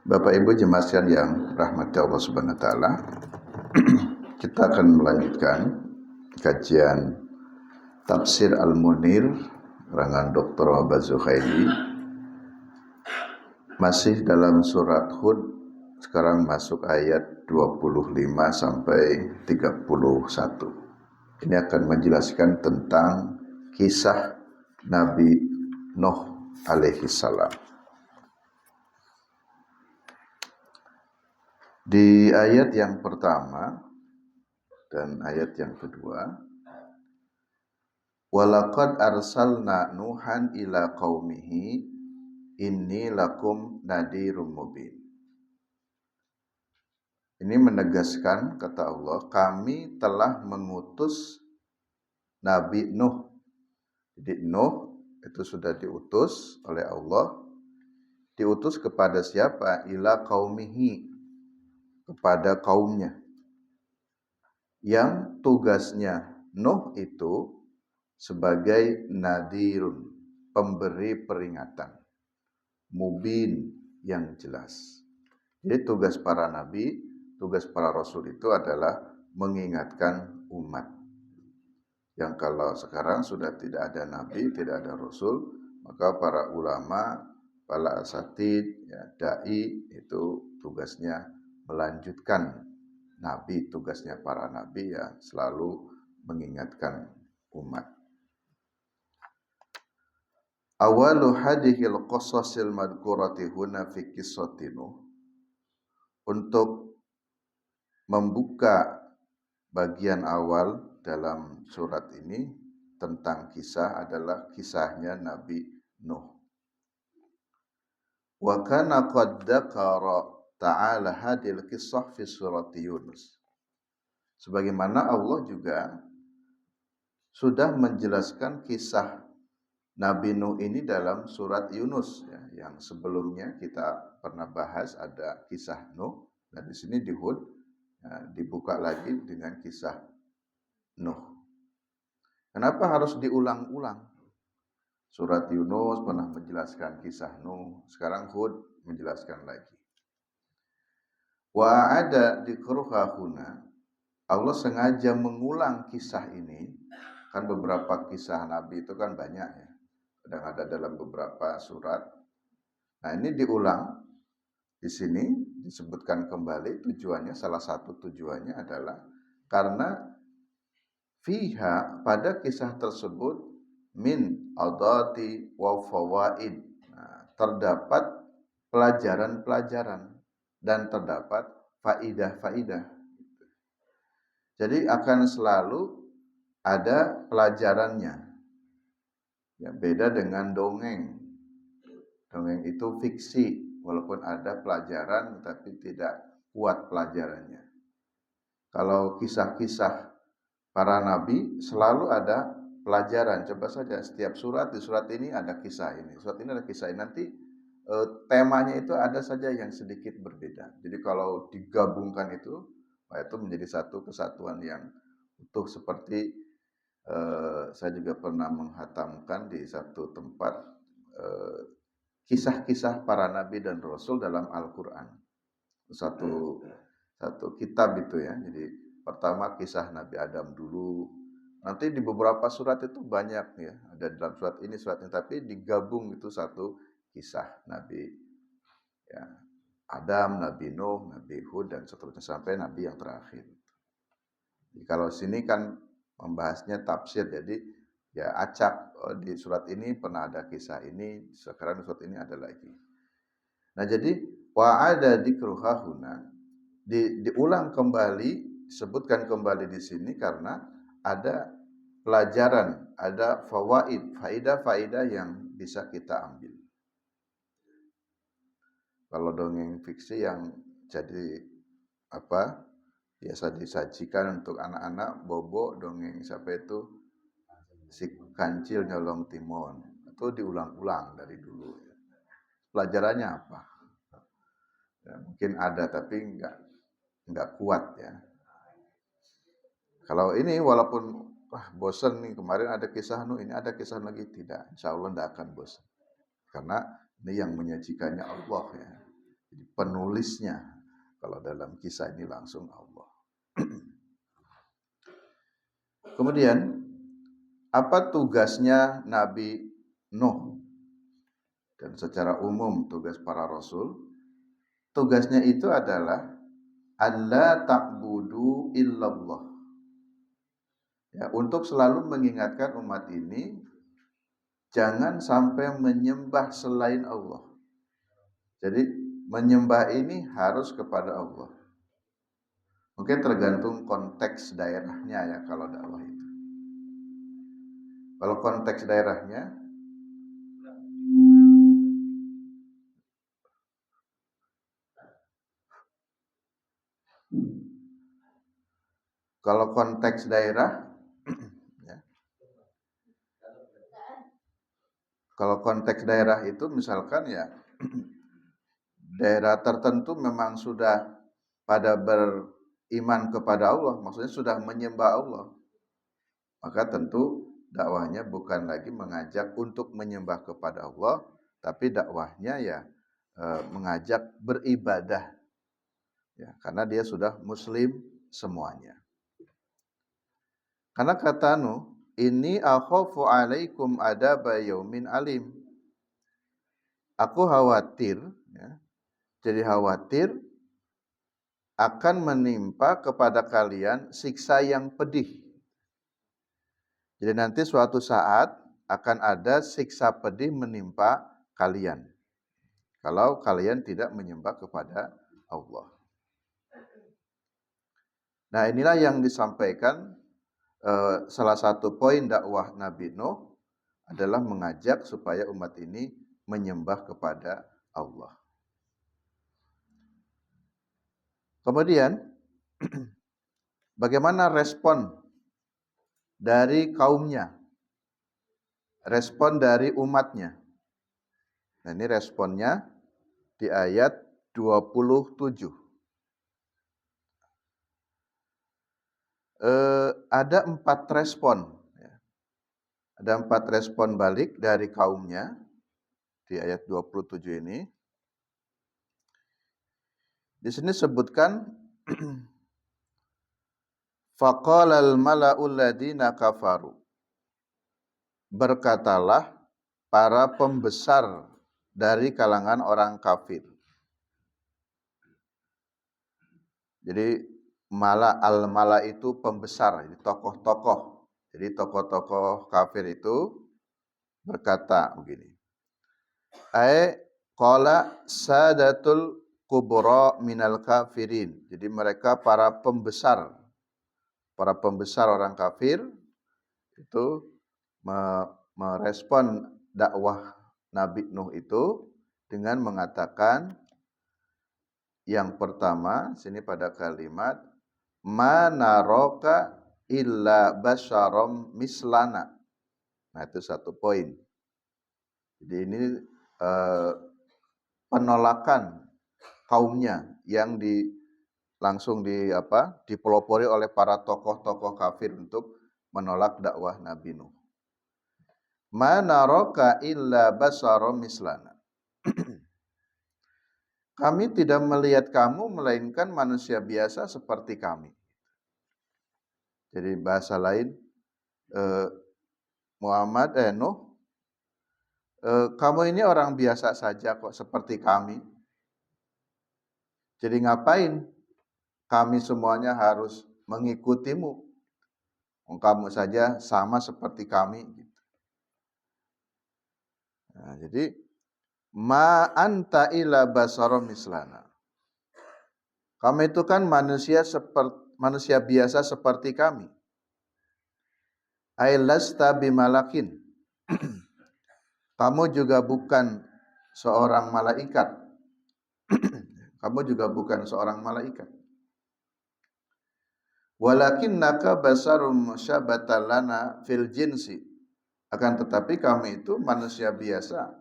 Bapak Ibu jemaat sekalian yang rahmati Allah Subhanahu wa taala, kita akan melanjutkan kajian Tafsir Al-Munir karangan Dr. Wahbah Zuhaili. Masih dalam surat Hud, sekarang masuk ayat 25 sampai 31. Ini akan menjelaskan tentang kisah Nabi Nuh alaihi salam. Di ayat yang pertama dan ayat yang kedua, walaqad arsalna Nuhan ila qaumihi inni lakum nadhirum mubin. Ini menegaskan, kata Allah, kami telah mengutus Nabi Nuh. Jadi Nuh itu sudah diutus oleh Allah. Diutus kepada siapa? Ila qaumihi, kepada kaumnya. Yang tugasnya Nuh itu sebagai nadhirun, pemberi peringatan, mubin, yang jelas. Jadi tugas para nabi, tugas para rasul itu adalah mengingatkan umat. Yang kalau sekarang sudah tidak ada nabi, tidak ada rasul, maka para ulama, para asatid, dai itu tugasnya melanjutkan nabi, tugasnya para nabi ya selalu mengingatkan umat. Awalu hadhil qasasil madhkurati huna fi qissati Nuh. Untuk membuka bagian awal dalam surat ini tentang kisah adalah kisahnya Nabi Nuh. Wa kana qad dzakara ta'ala hadhil qissah fi surati Yunus. Sebagaimana Allah juga sudah menjelaskan kisah Nabi Nuh ini dalam surat Yunus ya, yang sebelumnya kita pernah bahas ada kisah Nuh. Nah di sini di Hud dibuka lagi dengan kisah Nuh. Kenapa harus diulang-ulang? Surat Yunus pernah menjelaskan kisah Nuh, sekarang Hud menjelaskan lagi. Wa ada dzikruha huna. Allah sengaja mengulang kisah ini. Kan beberapa kisah Nabi itu kan banyak ya. Kadang ada dalam beberapa surat. Nah, ini diulang. Di sini disebutkan kembali tujuannya, salah satu tujuannya adalah karena fiha, pada kisah tersebut, min adati wa fawaid. Nah, terdapat pelajaran-pelajaran dan terdapat faidah-faidah. Jadi akan selalu ada pelajarannya. Ya, beda dengan dongeng. Dongeng itu fiksi, walaupun ada pelajaran tapi tidak kuat pelajarannya. Kalau kisah-kisah para nabi selalu ada pelajaran. Coba saja setiap surat, di surat ini ada kisah ini, surat ini ada kisah ini. Nanti temanya itu ada saja yang sedikit berbeda. Jadi kalau digabungkan itu menjadi satu kesatuan yang utuh. Seperti saya juga pernah menghatamkan di satu tempat kisah-kisah para nabi dan rasul dalam Al-Quran. Satu kitab itu ya. Jadi pertama kisah Nabi Adam dulu. Nanti di beberapa surat itu banyak ya. Ada dalam surat ini, tapi digabung itu satu kisah Nabi ya. Adam, Nabi Nuh, Nabi Hud dan seterusnya sampai Nabi yang terakhir. Jadi kalau sini kan membahasnya tafsir, jadi ya acak, di surat ini pernah ada kisah ini, sekarang di surat ini ada lagi. Nah jadi wa ada dzikruha huna, diulang kembali, disebutkan kembali di sini karena ada pelajaran, ada fawaid, faidah-faidah yang bisa kita ambil. Kalau dongeng fiksi yang jadi biasa disajikan untuk anak-anak, bobo dongeng siapa itu, si kancil nyolong timun, itu diulang-ulang dari dulu. Pelajarannya apa? Ya, mungkin ada tapi enggak kuat ya. Kalau ini walaupun bosan nih, kemarin ada kisah Nuh, ini ada kisah lagi, tidak, insya Allah enggak akan bosan. Karena ini yang menyajikannya Allah ya. Jadi penulisnya kalau dalam kisah ini langsung Allah. Kemudian apa tugasnya Nabi Nuh? Dan secara umum tugas para rasul, tugasnya itu adalah alla ta'budu illallah. Ya, untuk selalu mengingatkan umat ini jangan sampai menyembah selain Allah. Jadi menyembah ini harus kepada Allah. Mungkin tergantung konteks daerahnya ya kalau dakwah itu. Kalau konteks daerahnya, kalau konteks daerah, ya, kalau konteks daerah itu misalkan ya daerah tertentu memang sudah pada beriman kepada Allah, maksudnya sudah menyembah Allah, maka tentu dakwahnya bukan lagi mengajak untuk menyembah kepada Allah, tapi dakwahnya ya mengajak beribadah, ya, karena dia sudah Muslim semuanya. Karena kata Nuh, ini akhafu alaikum adaba yaumin alim. Aku khawatir, ya, jadi khawatir akan menimpa kepada kalian siksa yang pedih. Jadi nanti suatu saat akan ada siksa pedih menimpa kalian kalau kalian tidak menyembah kepada Allah. Nah, inilah yang disampaikan salah satu poin dakwah Nabi Nuh adalah mengajak supaya umat ini menyembah kepada Allah. Kemudian bagaimana respon dari kaumnya? Respon dari umatnya. Nah, ini responnya di ayat 27. Ada 4 respon. Ada 4 respon balik dari kaumnya di ayat 27 ini. Di sini sebutkan faqalal mala'ul ladzina kafaru. Berkatalah para pembesar dari kalangan orang kafir. Jadi al-mala itu pembesar, jadi tokoh-tokoh. Jadi tokoh-tokoh kafir itu berkata begini. Qala sadatul kubra minal kafirin. Jadi mereka para pembesar orang kafir itu merespon dakwah Nabi Nuh itu dengan mengatakan yang pertama, sini pada kalimat manaraka illa basyarom mislana. Nah, itu satu poin. Jadi ini penolakan kaumnya yang langsung dipelopori oleh para tokoh-tokoh kafir untuk menolak dakwah Nabi Nuh. Manaraka illa basyarom mislana. Kami tidak melihat kamu melainkan manusia biasa seperti kami. Jadi bahasa lain, Nuh, kamu ini orang biasa saja kok seperti kami. Jadi ngapain kami semuanya harus mengikutimu? Kamu saja sama seperti kami. Nah, jadi ma anta illa basarum mislana. Kamu itu kan manusia biasa seperti kami. Ailasta bimalakin. Kamu juga bukan seorang malaikat. Kamu juga bukan seorang malaikat. Walakinnaka basarum musyabbatan lana fil jinsi. Akan tetapi kami itu manusia biasa.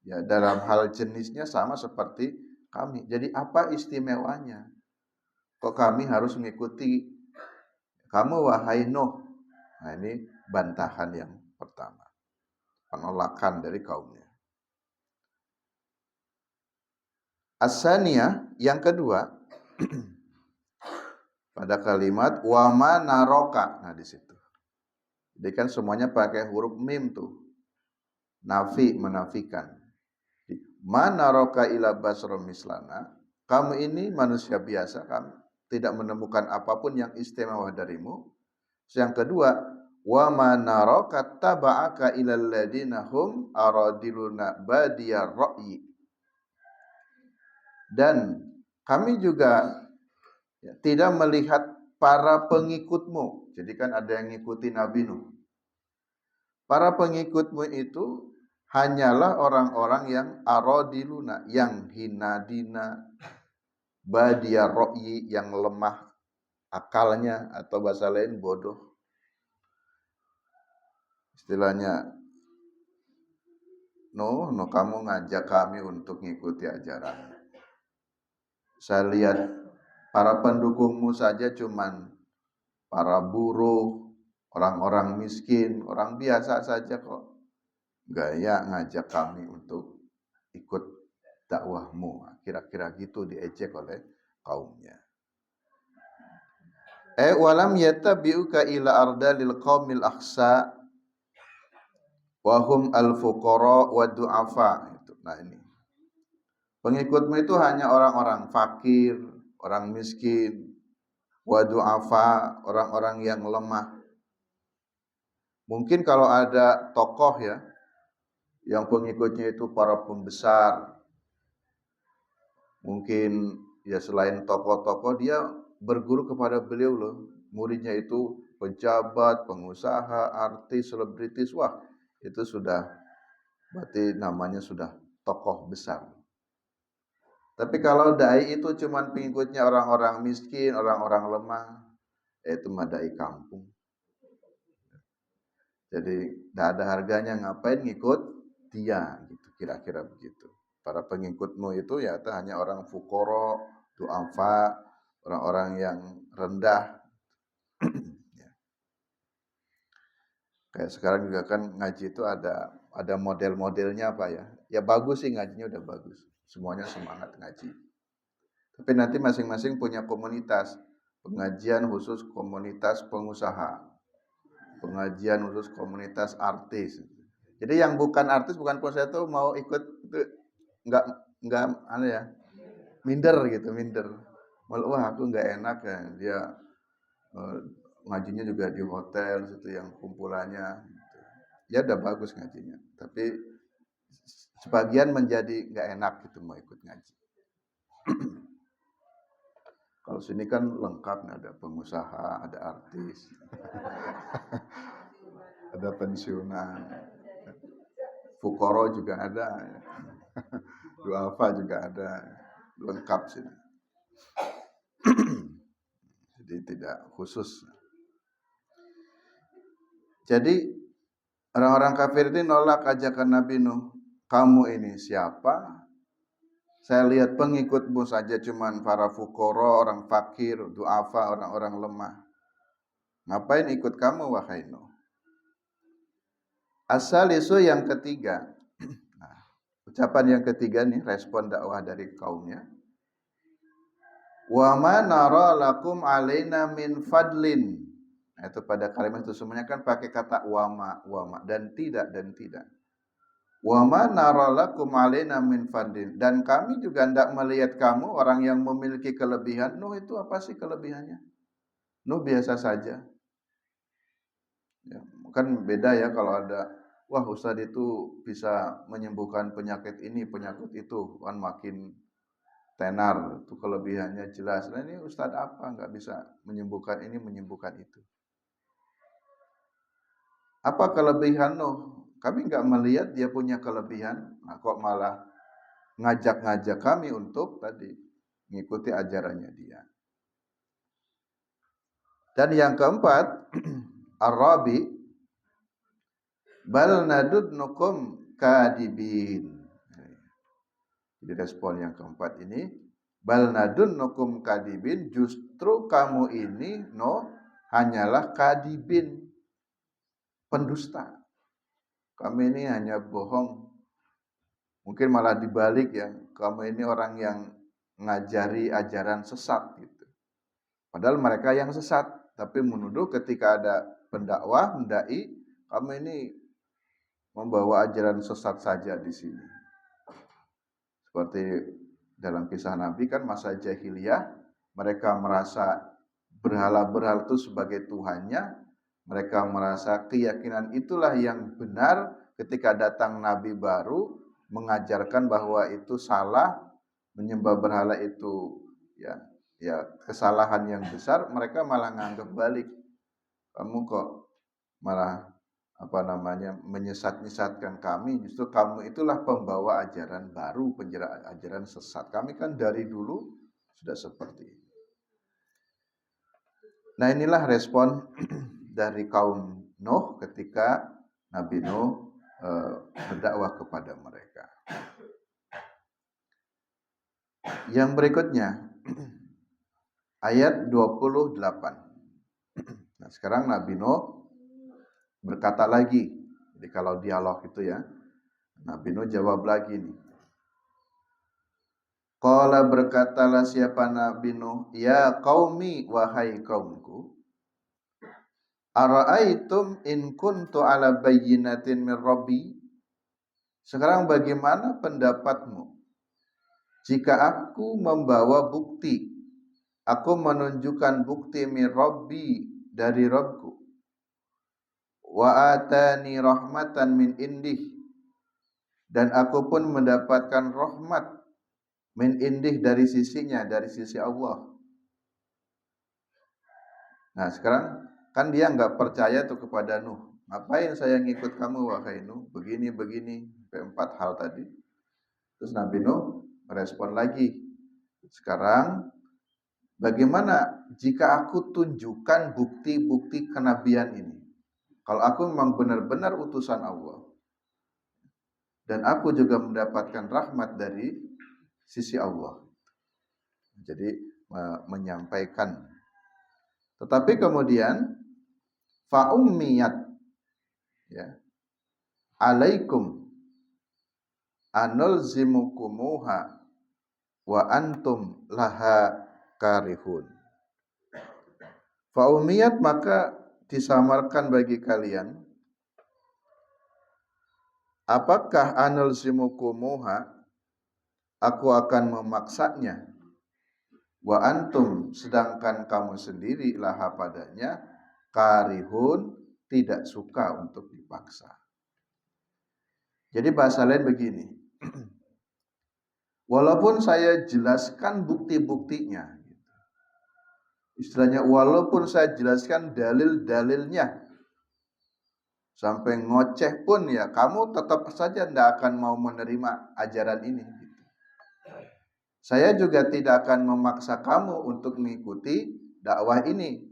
Ya, dalam hal jenisnya sama seperti kami. Jadi apa istimewanya? Kok kami harus mengikuti kamu wahai Nuh? Nah, ini bantahan yang pertama. Penolakan dari kaumnya. As-saniyah, yang kedua, pada kalimat wa ma naroka. Nah, di situ. Jadi kan semuanya pakai huruf mim tuh. Nafi, menafikan. Ma naroka ila basra mislana. Kamu ini manusia biasa, kamu tidak menemukan apapun yang istimewa darimu. Yang kedua, wa ma naraka taba'aka ilal ladina hum aradiluna badiyar ra'yi. Dan kami juga tidak melihat para pengikutmu. Jadi kan ada yang ngikuti Nabi Nuh. Para pengikutmu itu hanyalah orang-orang yang aradiluna, yang hina dina, badiyar ra'yi, yang lemah akalnya, atau bahasa lain bodoh. Istilahnya, no, kamu ngajak kami untuk ngikuti ajaran. Saya lihat para pendukungmu saja cuman para buruh, orang-orang miskin, orang biasa saja kok. Gaya ngajak kami untuk ikut dakwahmu. Kira-kira gitu diejek oleh kaumnya. Walam yattabi'uka ila ardalil qaumil aqsa wa hum al-fuqara wa du'afa. Nah ini. Pengikutmu itu hanya orang-orang fakir, orang miskin, wa du'afa, orang-orang yang lemah. Mungkin kalau ada tokoh ya, yang pengikutnya itu para pembesar, mungkin ya selain tokoh-tokoh dia berguru kepada beliau loh. Muridnya itu pejabat, pengusaha, artis, selebritis. Wah, itu sudah berarti namanya sudah tokoh besar. Tapi kalau dai itu cuman pengikutnya orang-orang miskin, orang-orang lemah, itu mah dai kampung. Jadi tidak ada harganya, ngapain ngikut dia gitu, kira-kira begitu. Para pengikutmu itu ya hanya orang fukoro, du'afa, orang-orang yang rendah. Ya. Kayak sekarang juga kan ngaji itu ada model-modelnya apa ya. Ya bagus sih, ngajinya udah bagus. Semuanya semangat ngaji. Tapi nanti masing-masing punya komunitas. Pengajian khusus komunitas pengusaha. Pengajian khusus komunitas artis. Jadi yang bukan artis, bukan pengusaha itu mau ikut itu enggak aneh ya. Minder gitu, minder. Wah, aku enggak enak ya. Dia ngajinya juga di hotel situ yang kumpulannya. Ya udah bagus ngajinya. Tapi sebagian menjadi enggak enak gitu mau ikut ngaji. Kalau sini kan lengkap, ada pengusaha, ada artis, ada pensiunan, fukoro juga ada, duafa juga ada, lengkap sini. Jadi tidak khusus. Jadi orang-orang kafir ini nolak ajakan Nabi Nuh. Kamu ini siapa? Saya lihat pengikutmu saja cuman para fukoro, orang fakir, duafa, orang-orang lemah. Ngapain ikut kamu wahai Nuh? As-salisu, yang ketiga. Nah, ucapan yang ketiga nih, respon dakwah dari kaumnya. Wa ma nara lakum alaina min fadlin. Itu pada kalimat itu semuanya kan pakai kata wama, dan tidak. Wa ma nara lakum alaina min fadlin, dan kami juga tidak melihat kamu orang yang memiliki kelebihan. Nuh itu apa sih kelebihannya? Nuh biasa saja. Ya, kan beda ya kalau ada, wah Ustadz itu bisa menyembuhkan penyakit ini, penyakit itu, kan makin tenar, itu kelebihannya jelas. Nah ini Ustadz apa? Nggak bisa menyembuhkan ini, menyembuhkan itu. Apa kelebihan Nuh? Kami nggak melihat dia punya kelebihan. Nah, kok malah ngajak-ngajak kami untuk tadi mengikuti ajarannya dia. Dan yang keempat, Ar-Rabi, bal nadudnukum kadibin. Jadi respon yang keempat ini, bal nadudnukum kadibin, justru kamu ini hanyalah kadibin, pendusta. Kami ini hanya bohong, Mungkin malah dibalik ya, kamu ini orang yang ngajari ajaran sesat gitu. Padahal mereka yang sesat, tapi menuduh ketika ada pendakwah, mendai, kamu ini membawa ajaran sesat saja di sini. Seperti dalam kisah Nabi kan masa jahiliyah, mereka merasa berhala-berhala itu sebagai Tuhannya, mereka merasa keyakinan itulah yang benar. Ketika datang Nabi baru mengajarkan bahwa itu salah, menyembah berhala itu ya kesalahan yang besar, mereka malah nganggap balik. Kamu kok malah menyesat-nyesatkan kami, justru kamu itulah pembawa ajaran baru, ajaran sesat. Kami kan dari dulu sudah seperti ini. Nah, inilah respon dari kaum Nuh ketika Nabi Nuh berdakwah kepada mereka. Yang berikutnya ayat 28. Nah, sekarang Nabi Nuh berkata lagi. Jadi kalau dialog itu ya, Nabi Nuh jawab lagi nih. Qala, berkatalah siapa Nabi Nuh, ya qaumi, wahai kaumku, ara'aitum in kuntu ala bayyinatin min rabbi. Sekarang bagaimana pendapatmu jika aku membawa bukti, aku menunjukkan bukti min rabbi, dari Rabbku, wa atani rahmatan min indih, dan aku pun mendapatkan rahmat min indih, dari sisinya, dari sisi Allah. Nah sekarang kan dia nggak percaya tuh kepada Nuh. Ngapain saya ngikut kamu wahai Nuh? Begini, 4 hal tadi. Terus Nabi Nuh merespon lagi. Sekarang bagaimana jika aku tunjukkan bukti-bukti kenabian ini? Kalau aku memang benar-benar utusan Allah, dan aku juga mendapatkan rahmat dari sisi Allah. Jadi menyampaikan. Tetapi kemudian fa'ummiyat ya, alaikum anulzimukumuha wa antum laha karihun. Fa'ummiyat, maka disamarkan bagi kalian. Apakah anulzimukumuha, aku akan memaksanya, wa antum, sedangkan kamu sendiri, laha padanya, karihun, tidak suka untuk dipaksa. Jadi bahasa lain begini, walaupun saya jelaskan bukti-buktinya, istilahnya walaupun saya jelaskan dalil-dalilnya, sampai ngoceh pun ya, kamu tetap saja tidak akan mau menerima ajaran ini. Saya juga tidak akan memaksa kamu untuk mengikuti dakwah ini.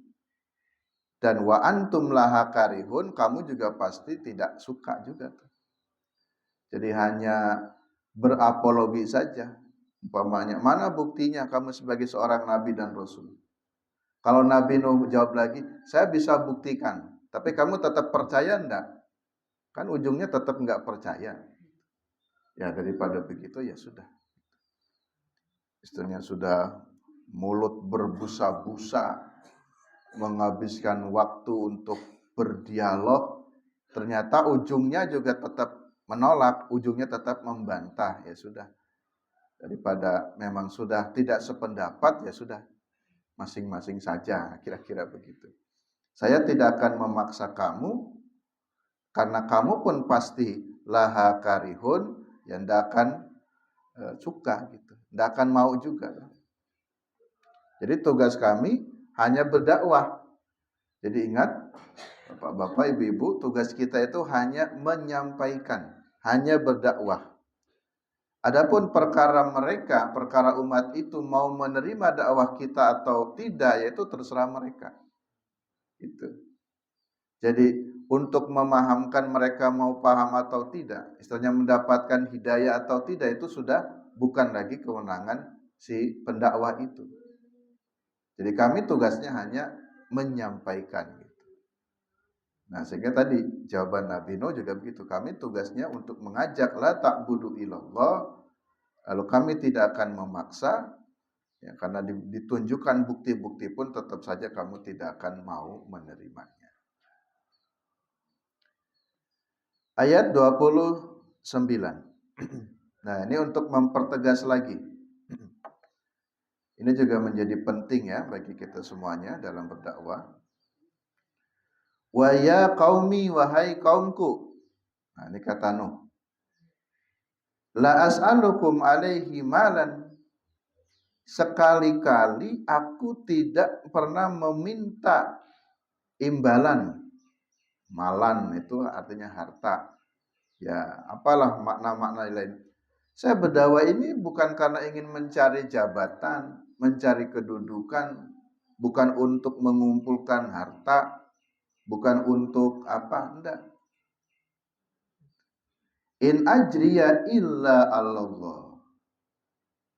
Dan wa antum laha karihun, kamu juga pasti tidak suka juga. Jadi hanya berapologi saja. Umpamanya, mana buktinya kamu sebagai seorang nabi dan rasul? Kalau Nabi Nuh jawab lagi, saya bisa buktikan, tapi kamu tetap percaya enggak? Kan ujungnya tetap enggak percaya. Ya daripada begitu ya sudah. Istilahnya sudah mulut berbusa-busa, menghabiskan waktu untuk berdialog, ternyata ujungnya juga tetap menolak, ujungnya tetap membantah, ya sudah. Daripada memang sudah tidak sependapat, ya sudah, masing-masing saja, kira-kira begitu. Saya tidak akan memaksa kamu, karena kamu pun pasti laha karihun, yang tidak akan suka gitu, tidak akan mau juga. Jadi tugas kami hanya berdakwah. Jadi ingat, Bapak-bapak, ibu-ibu, tugas kita itu hanya menyampaikan, hanya berdakwah. Adapun perkara mereka, perkara umat itu mau menerima dakwah kita atau tidak, yaitu terserah mereka. Itu. Jadi untuk memahamkan mereka mau paham atau tidak, istilahnya mendapatkan hidayah atau tidak, itu sudah bukan lagi kewenangan si pendakwah itu. Jadi kami tugasnya hanya menyampaikan gitu. Nah, sehingga tadi jawaban Nabi Nuh juga begitu. Kami tugasnya untuk mengajak la ta'budu illallah, lalu kami tidak akan memaksa, ya, karena ditunjukkan bukti-bukti pun tetap saja kamu tidak akan mau menerimanya. Ayat 29. Nah, ini untuk mempertegas lagi. Ini juga menjadi penting ya bagi kita semuanya dalam berdakwah. Wa ya qaumi, wahai kaumku. Nah, ini kata Nuh. La as'alukum alaihi malan. Sekali-kali aku tidak pernah meminta imbalan. Malan itu artinya harta. Ya, apalah makna-makna lain. Saya berdakwah ini bukan karena ingin mencari jabatan, mencari kedudukan, bukan untuk mengumpulkan harta, bukan untuk apa, enggak. In ajriya illa Allah.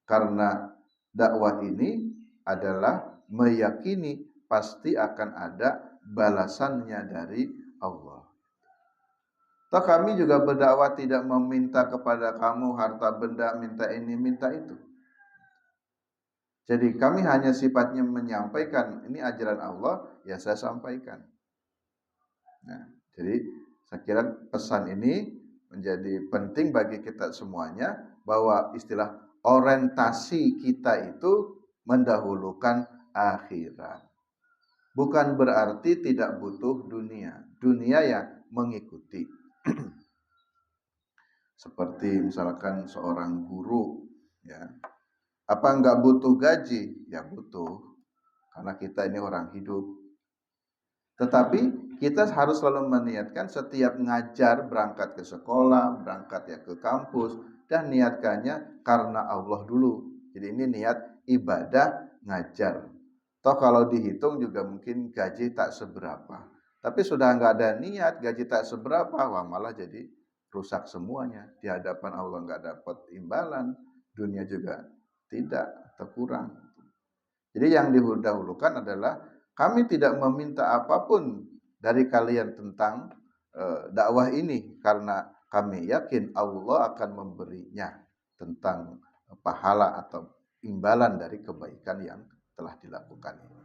Karena dakwah ini adalah meyakini pasti akan ada balasannya dari Allah. Toh kami juga berdakwah tidak meminta kepada kamu harta benda, minta ini, minta itu. Jadi kami hanya sifatnya menyampaikan ini ajaran Allah, ya saya sampaikan. Nah, jadi saya kira pesan ini menjadi penting bagi kita semuanya, bahwa istilah orientasi kita itu mendahulukan akhirat. Bukan berarti tidak butuh dunia. Dunia yang mengikuti. Seperti misalkan seorang guru, ya, apa enggak butuh gaji? Ya butuh, karena kita ini orang hidup. Tetapi kita harus selalu meniatkan setiap ngajar, berangkat ke sekolah, berangkat ya ke kampus, dan niatkannya karena Allah dulu. Jadi ini niat ibadah ngajar. Toh kalau dihitung juga mungkin gaji tak seberapa. Tapi sudah enggak ada niat, gaji tak seberapa, wah malah jadi rusak semuanya. Di hadapan Allah enggak dapat imbalan, dunia juga tidak, terkurang. Jadi yang didahulukan adalah kami tidak meminta apapun dari kalian tentang dakwah ini, karena kami yakin Allah akan memberinya tentang pahala atau imbalan dari kebaikan yang telah dilakukan ini.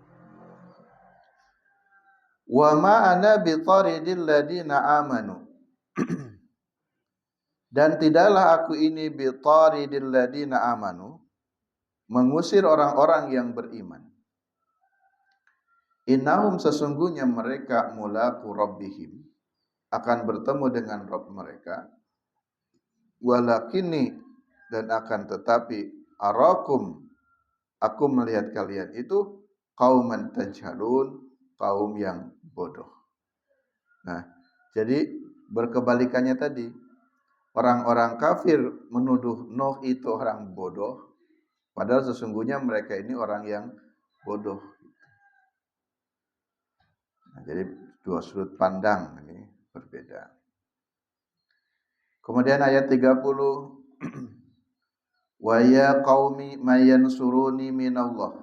Wa ma ana bitaridil ladina amanu. Dan tidaklah aku ini bitaridil ladina amanu, mengusir orang-orang yang beriman. Innahum, sesungguhnya mereka mulaqu rabbihim, akan bertemu dengan Rabb mereka. Walakini, dan akan tetapi, arakum, aku melihat kalian itu qauman tajhalun, kaum yang bodoh. Nah, jadi berkebalikannya tadi. Orang-orang kafir menuduh Nuh itu orang bodoh, padahal sesungguhnya mereka ini orang yang bodoh. Nah, jadi dua sudut pandang ini berbeda. Kemudian ayat 30, wa ya qaumi may yansuruni minallah.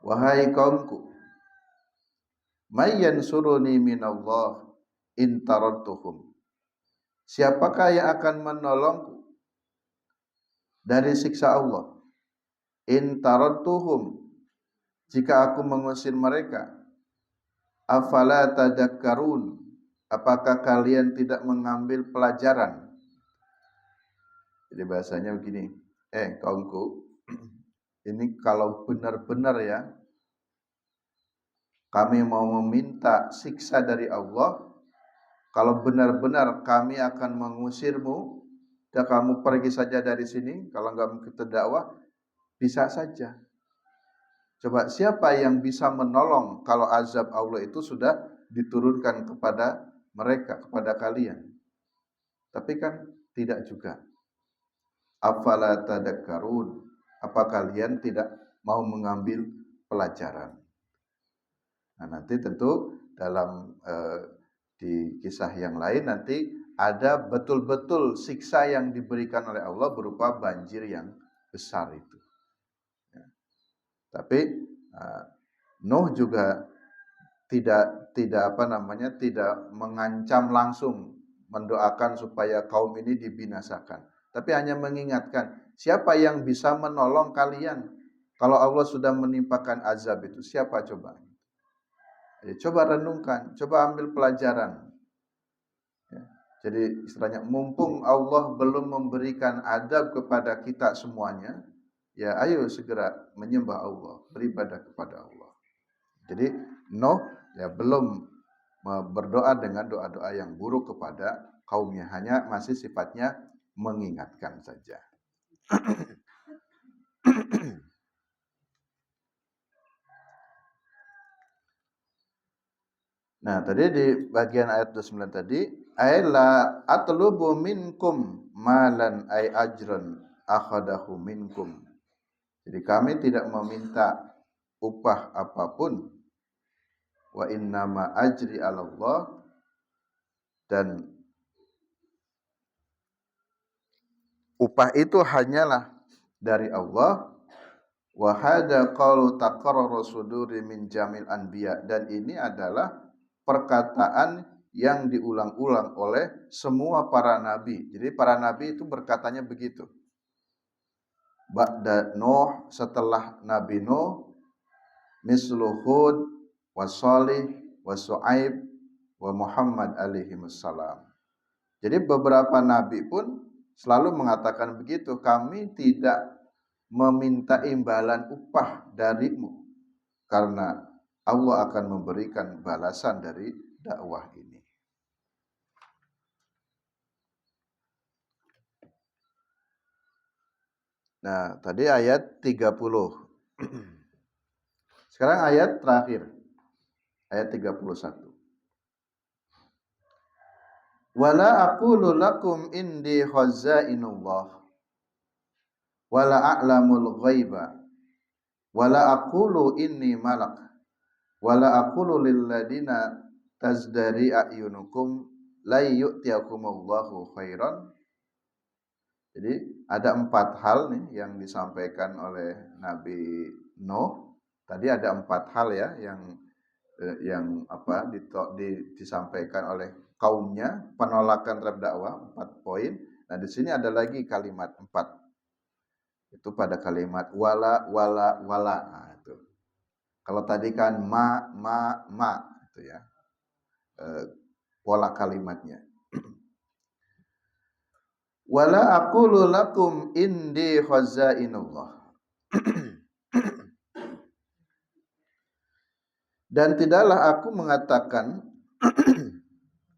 Wahai kaumku, may yansuruni minallah in taradtuhum. Siapakah yang akan menolongku dari siksa Allah? In taradtuhum, jika aku mengusir mereka. Afala tadakkarun, apakah kalian tidak mengambil pelajaran? Jadi bahasanya begini, kaumku, ini kalau benar-benar ya kami mau meminta siksa dari Allah, kalau benar-benar kami akan mengusirmu dan kamu pergi saja dari sini, kalau enggak mengikuti dakwah, bisa saja. Coba siapa yang bisa menolong kalau azab Allah itu sudah diturunkan kepada mereka, kepada kalian? Tapi kan tidak juga. Afala tadakkarun, apa kalian tidak mau mengambil pelajaran? Nah, nanti tentu dalam di kisah yang lain nanti ada betul-betul siksa yang diberikan oleh Allah berupa banjir yang besar itu. Ya. Tapi Nuh juga tidak mengancam langsung mendoakan supaya kaum ini dibinasakan, tapi hanya mengingatkan siapa yang bisa menolong kalian kalau Allah sudah menimpakan azab itu, siapa coba? Coba renungkan, coba ambil pelajaran. Ya. Jadi istilahnya mumpung Allah belum memberikan adab kepada kita semuanya, ya ayo segera menyembah Allah, beribadah kepada Allah. Jadi Nuh ya belum berdoa dengan doa-doa yang buruk kepada kaumnya, hanya masih sifatnya mengingatkan saja. Nah, tadi di bagian ayat 29 tadi, la atlubu minkum malan ay ajran akhadahu minkum. Jadi kami tidak meminta upah apapun, wa innama ajri 'ala Allah, dan upah itu hanyalah dari Allah. Wa hada qaulu taqarrara suduri min jamil anbiya, dan ini adalah perkataan yang diulang-ulang oleh semua para nabi. Jadi para nabi itu berkatanya begitu. Ba'da Nuh, setelah Nabi Nuh, mislu Hud, wa Salih, wa Su'aib, wa Muhammad alaihi wassalam. Jadi beberapa nabi pun selalu mengatakan begitu, kami tidak meminta imbalan upah darimu, karena Allah akan memberikan balasan dari dakwah ini. Nah, tadi ayat 30. Sekarang ayat terakhir. Ayat 31. Wala aqulu lakum indi khazainullah wala a'lamul ghaiba wala aqulu inni malak wala aqulu lil ladina tazdari a'yunukum la yu'tiyakumullahu khairan. Jadi ada 4 hal nih yang disampaikan oleh Nabi Nuh. Tadi ada 4 hal ya yang disampaikan oleh kaumnya, penolakan terhadap dakwah, 4 poin. Nah, di sini ada lagi kalimat 4. Itu pada kalimat wala. Nah, itu. Kalau tadi kan ma itu ya. Pola kalimatnya. Wala aqulu lakum indi khazainullah. Dan tidaklah aku mengatakan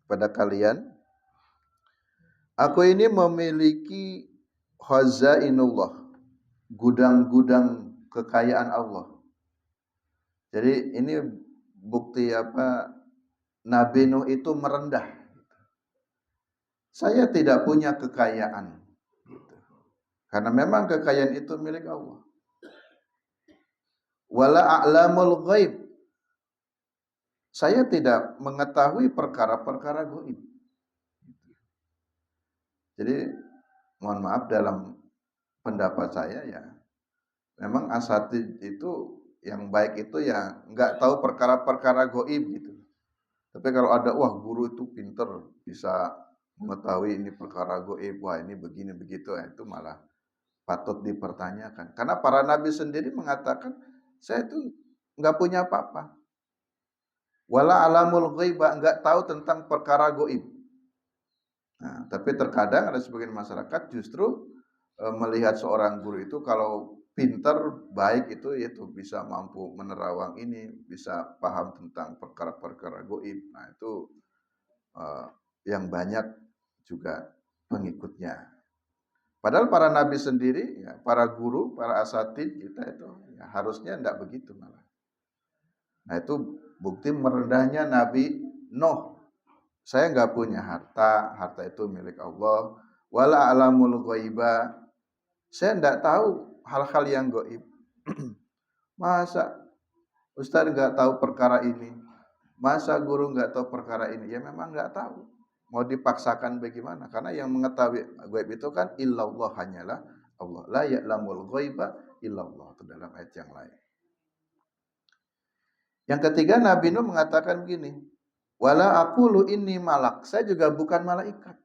pada kalian, aku ini memiliki khazainullah, gudang-gudang kekayaan Allah. Jadi ini bukti apa Nabi Nuh itu merendah. Saya tidak punya kekayaan. Karena memang kekayaan itu milik Allah. Wala a'lamul ghaib. Saya tidak mengetahui perkara-perkara gaib. Jadi mohon maaf, dalam pendapat saya ya, memang asatid itu yang baik itu ya nggak tahu perkara-perkara gaib gitu. Tapi kalau ada guru itu pinter bisa mengetahui ini perkara gaib, wah ini begini begitu, itu malah patut dipertanyakan. Karena para nabi sendiri mengatakan, saya itu nggak punya apa-apa. Wala alamul ghaiba, nggak tahu tentang perkara gaib. Nah, tapi terkadang ada sebagian masyarakat justru melihat seorang guru itu kalau pinter, baik itu bisa mampu menerawang ini, bisa paham tentang perkara-perkara gaib. Nah, itu yang banyak juga pengikutnya. Padahal para nabi sendiri, ya, para guru, para asatid kita itu ya, harusnya tidak begitu malah. Nah, itu bukti merendahnya Nabi Nuh. Saya nggak punya harta, harta itu milik Allah. Wala alamul ghaiba. Saya nggak tahu hal-hal yang gaib. Masa Ustaz nggak tahu perkara ini? Masa guru nggak tahu perkara ini? Ya memang nggak tahu. Mau dipaksakan bagaimana? Karena yang mengetahui gaib itu kan illallah, hanyalah Allah. La ya'lamul ghaiba illallah. Itu dalam ayat yang lain. Yang ketiga, Nabi Nuh mengatakan begini, wala aqulu inni malak, saya juga bukan malaikat.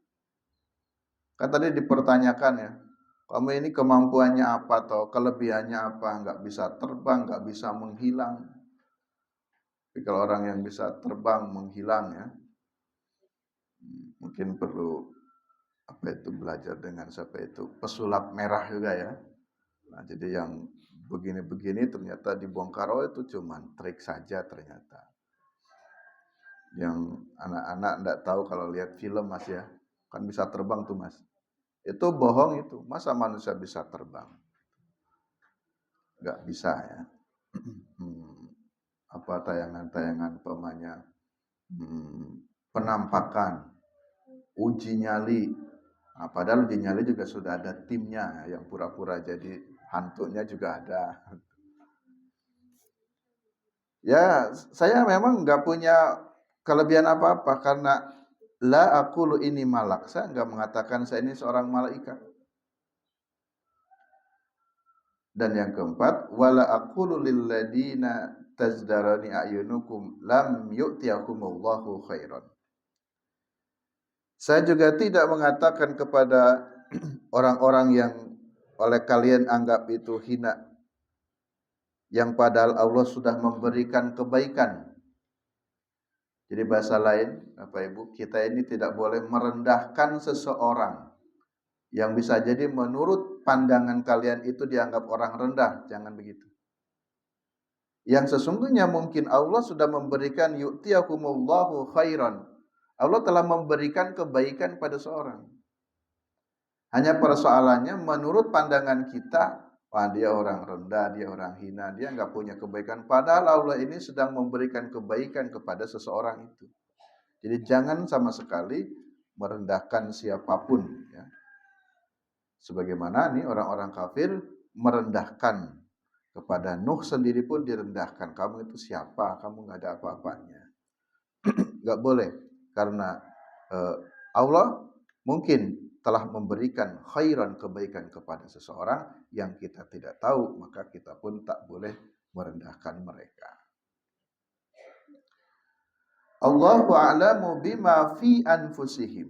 Kan tadi dipertanyakan ya, kamu ini kemampuannya apa atau kelebihannya apa? Nggak bisa terbang, nggak bisa menghilang. Tapi kalau orang yang bisa terbang, menghilang ya, mungkin perlu apa itu belajar dengan siapa itu pesulap merah juga ya. Nah, jadi yang begini-begini ternyata dibongkar, oh itu cuman trik saja ternyata. Yang anak-anak enggak tahu kalau lihat film Mas ya, kan bisa terbang tuh Mas. Itu bohong itu, masa manusia bisa terbang? Enggak bisa ya. Apa tayangan-tayangan pemanya penampakan, uji nyali. Nah, padahal uji nyali juga sudah ada timnya yang pura-pura jadi hantunya juga ada. Ya, saya memang nggak punya kelebihan apa-apa karena la aqulu ini malak. Saya nggak mengatakan saya ini seorang malaikat. Dan yang keempat, wala aqulu lil ladina tazdarani ayunukum lam yu'tiyakumullahu khairan. Saya juga tidak mengatakan kepada orang-orang yang oleh kalian anggap itu hina, yang padahal Allah sudah memberikan kebaikan. Jadi bahasa lain, Bapak Ibu, kita ini tidak boleh merendahkan seseorang yang bisa jadi menurut pandangan kalian itu dianggap orang rendah. Jangan begitu. Yang sesungguhnya mungkin Allah sudah memberikan yu'tiyakumullahu khairan. Allah telah memberikan kebaikan pada seorang. Hanya persoalannya menurut pandangan kita, wah dia orang rendah, dia orang hina, dia nggak punya kebaikan. Padahal Allah ini sedang memberikan kebaikan kepada seseorang itu. Jadi jangan sama sekali merendahkan siapapun. Ya. Sebagaimana nih orang-orang kafir merendahkan kepada Nuh sendiri pun direndahkan. Kamu itu siapa? Kamu nggak ada apa-apanya. Nggak boleh karena Allah mungkin telah memberikan khairan kebaikan kepada seseorang yang kita tidak tahu, maka kita pun tak boleh merendahkan mereka. Allahu a'lamu bima fi anfusihim.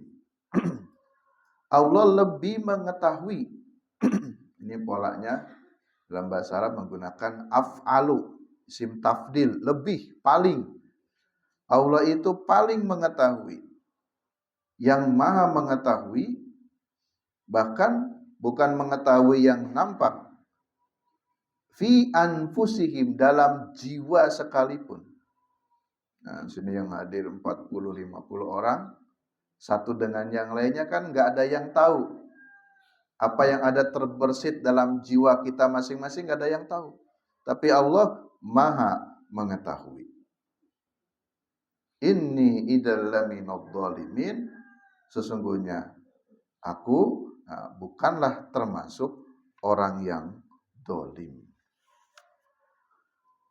Allah lebih mengetahui. Ini polanya dalam bahasa Arab menggunakan af'alu, isim tafdil, lebih, paling. Allah itu paling mengetahui. Yang maha mengetahui, bahkan bukan mengetahui yang nampak, fi anfusihim, dalam jiwa sekalipun. Nah, sini yang hadir 40-50 orang, satu dengan yang lainnya kan nggak ada yang tahu. Apa yang ada terbersit dalam jiwa kita masing-masing nggak ada yang tahu. Tapi Allah maha mengetahui. Inni idzal laminadh dhalimin, sesungguhnya aku bukanlah termasuk orang yang dolim.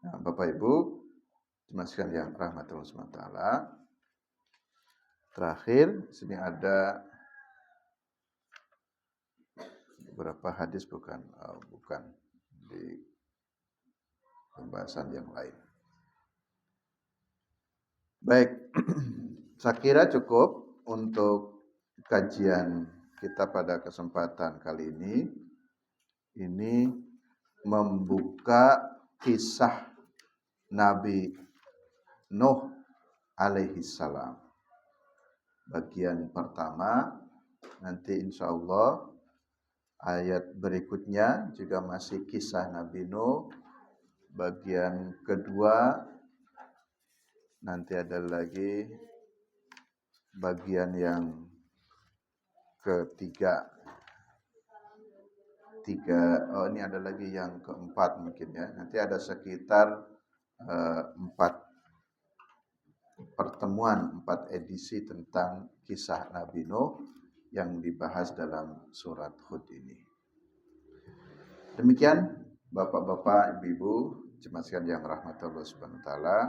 Nah, Bapak Ibu, jemaah sekalian yang rahmatullah SWT. Terakhir, sini ada beberapa hadis bukan di pembahasan yang lain. Baik, saya kira cukup untuk kajian kita pada kesempatan kali ini. Ini membuka kisah Nabi Nuh alaihi salam. Bagian pertama, nanti insya Allah ayat berikutnya juga masih kisah Nabi Nuh. Bagian kedua, nanti ada lagi bagian yang ketiga. Ini ada lagi yang keempat mungkin ya. Nanti ada sekitar 4 pertemuan, 4 edisi tentang kisah Nabi Nuh yang dibahas dalam surat Hud ini. Demikian Bapak-bapak, Ibu-ibu, jemaah sekalian yang rahmatullah subhanahu wa ta'ala,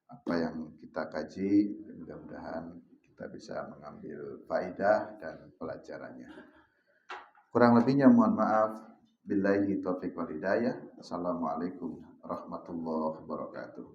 apa yang kita kaji mudah-mudahan kita bisa mengambil faedah dan pelajarannya. Kurang lebihnya mohon maaf. Billahi taufiq wal hidayah. Assalamualaikum warahmatullahi wabarakatuh.